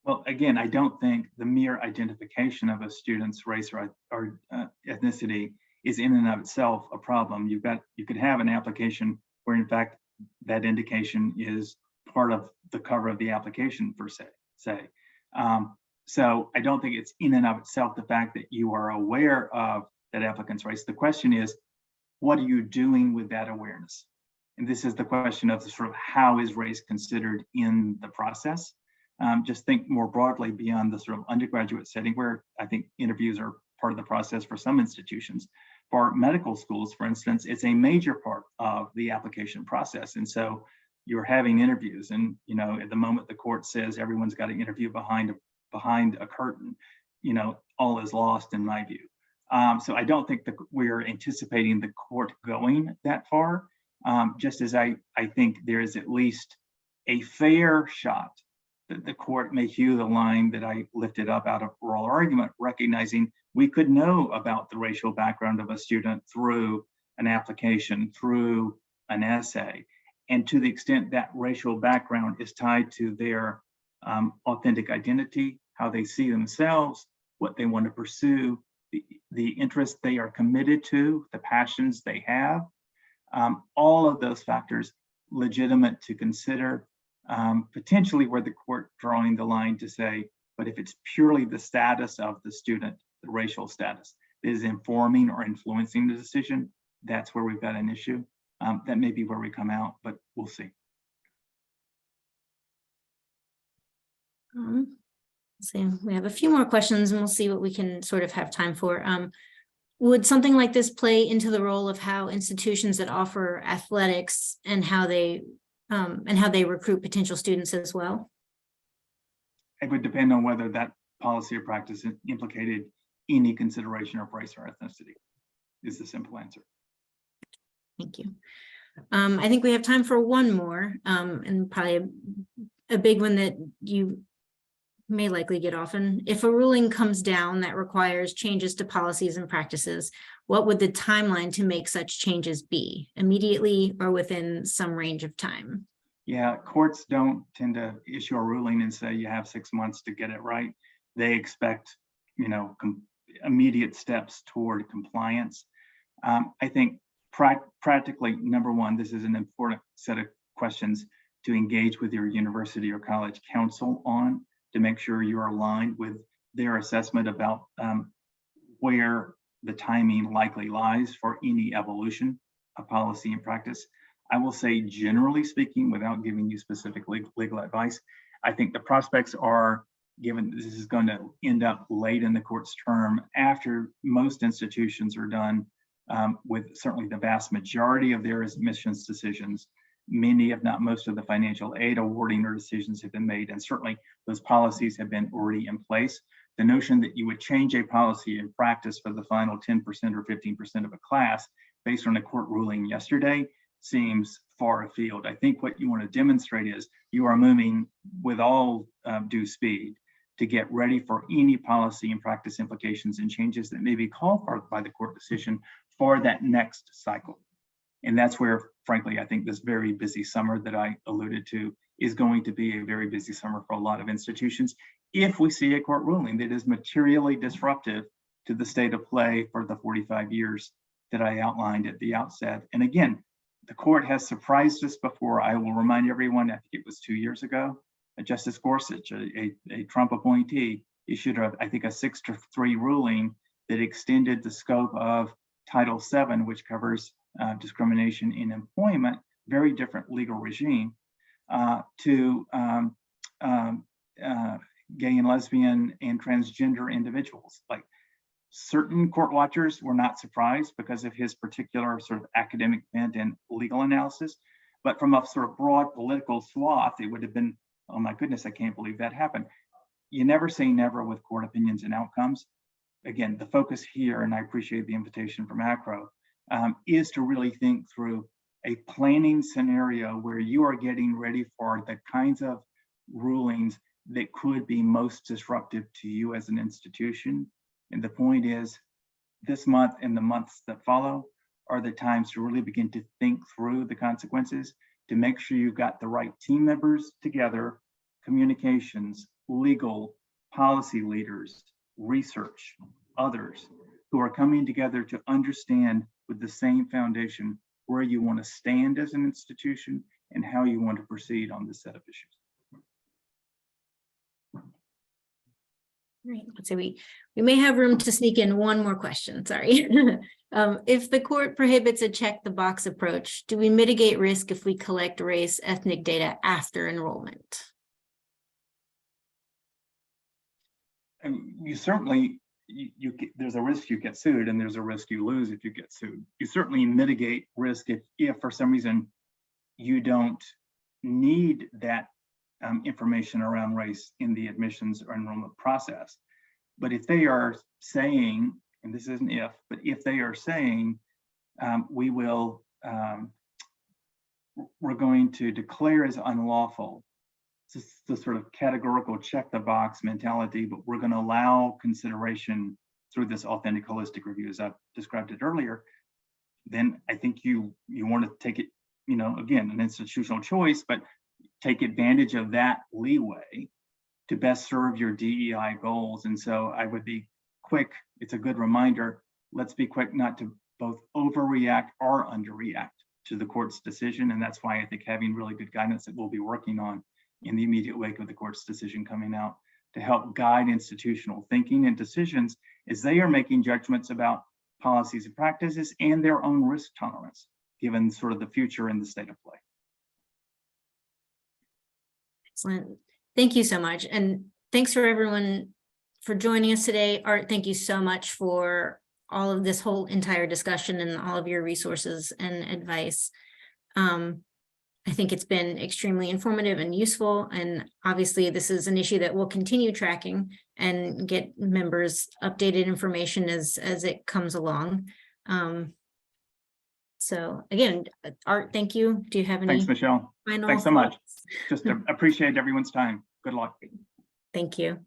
Well, again, I don't think the mere identification of a student's race or ethnicity is in and of itself a problem. You could have an application where, in fact, that indication is part of the cover of the application per se. So I don't think it's in and of itself the fact that you are aware of that applicant's race. The question is, what are you doing with that awareness? And this is the question of the sort of how is race considered in the process? Just think more broadly beyond the sort of undergraduate setting, where I think interviews are part of the process for some institutions. For medical schools, for instance, it's a major part of the application process. And so you're having interviews, and at the moment the court says everyone's got to interview behind a curtain, all is lost in my view. So I don't think that we're anticipating the court going that far, just as I think there is at least a fair shot that the court may hew the line that I lifted up out of oral argument, recognizing we could know about the racial background of a student through an application, through an essay. And to the extent that racial background is tied to their authentic identity, how they see themselves, what they want to pursue, the interests they are committed to, the passions they have, all of those factors legitimate to consider. Potentially where the court drawing the line to say, but if it's purely the status of the student, the racial status, that is informing or influencing the decision, that's where we've got an issue. That may be where we come out, but we'll see. We have a few more questions and we'll see what we can sort of have time for. would something like this play into the role of how institutions that offer athletics and how they recruit potential students as well? It would depend on whether that policy or practice implicated any consideration of race or ethnicity, is the simple answer. Thank you. I think we have time for one more, and probably a big one that you may likely get often. If a ruling comes down that requires changes to policies and practices, what would the timeline to make such changes be? Immediately or within some range of time? Yeah, courts don't tend to issue a ruling and say you have 6 months to get it right. They expect, immediate steps toward compliance. I think practically, number one, this is an important set of questions to engage with your university or college counsel on, to make sure you're aligned with their assessment about where the timing likely lies for any evolution of policy and practice. I will say, generally speaking, without giving you specific legal advice, I think the prospects are, given this is going to end up late in the court's term, after most institutions are done with certainly the vast majority of their admissions decisions, many, if not most, of the financial aid awarding or decisions have been made, and certainly those policies have been already in place. The notion that you would change a policy in practice for the final 10% or 15% of a class based on a court ruling yesterday seems far afield. I think what you want to demonstrate is you are moving with all due speed to get ready for any policy and practice implications and changes that may be called for by the court decision for that next cycle. And that's where, frankly, I think this very busy summer that I alluded to is going to be a very busy summer for a lot of institutions if we see a court ruling that is materially disruptive to the state of play for the 45 years that I outlined at the outset. And again, the court has surprised us before. I will remind everyone, I think it was 2 years ago, Justice Gorsuch, a Trump appointee, issued, I think, a 6-3 ruling that extended the scope of Title VII, which covers discrimination in employment, very different legal regime, to gay and lesbian and transgender individuals. Like, certain court watchers were not surprised because of his particular sort of academic bent and legal analysis, but from a sort of broad political swath, it would have been, oh my goodness, I can't believe that happened. You never say never with court opinions and outcomes. Again, the focus here, and I appreciate the invitation from AACRAO, is to really think through a planning scenario where you are getting ready for the kinds of rulings that could be most disruptive to you as an institution. And the point is, this month and the months that follow are the times to really begin to think through the consequences, to make sure you've got the right team members together, communications, legal, policy leaders, research, others who are coming together to understand with the same foundation where you want to stand as an institution and how you want to proceed on this set of issues. Right. Let's say we may have room to sneak in one more question. Sorry. If the court prohibits a check the box approach, do we mitigate risk if we collect race ethnic data after enrollment? And you certainly, there's a risk you get sued, and there's a risk you lose if you get sued. You certainly mitigate risk if for some reason you don't need that information around race in the admissions or enrollment process. But if they are saying, and this isn't if, but if they are saying, we're going to declare as unlawful, it's the sort of categorical check the box mentality, but we're going to allow consideration through this authentic holistic review, as I've described it earlier, then I think you want to take it, again, an institutional choice, but take advantage of that leeway to best serve your DEI goals. And so I would be quick. It's a good reminder. Let's be quick not to both overreact or underreact to the court's decision. And that's why I think having really good guidance that we'll be working on in the immediate wake of the court's decision coming out to help guide institutional thinking and decisions as they are making judgments about policies and practices and their own risk tolerance, given sort of the future and the state of play. Excellent. Thank you so much. And thanks for everyone for joining us today. Art, thank you so much for all of this whole entire discussion and all of your resources and advice. I think it's been extremely informative and useful, and obviously this is an issue that we'll continue tracking and get members updated information as it comes along. So again, Art, thank you. Do you have any Thanks, Michelle. final Thanks so much. thoughts? Just appreciate everyone's time. Good luck. Thank you.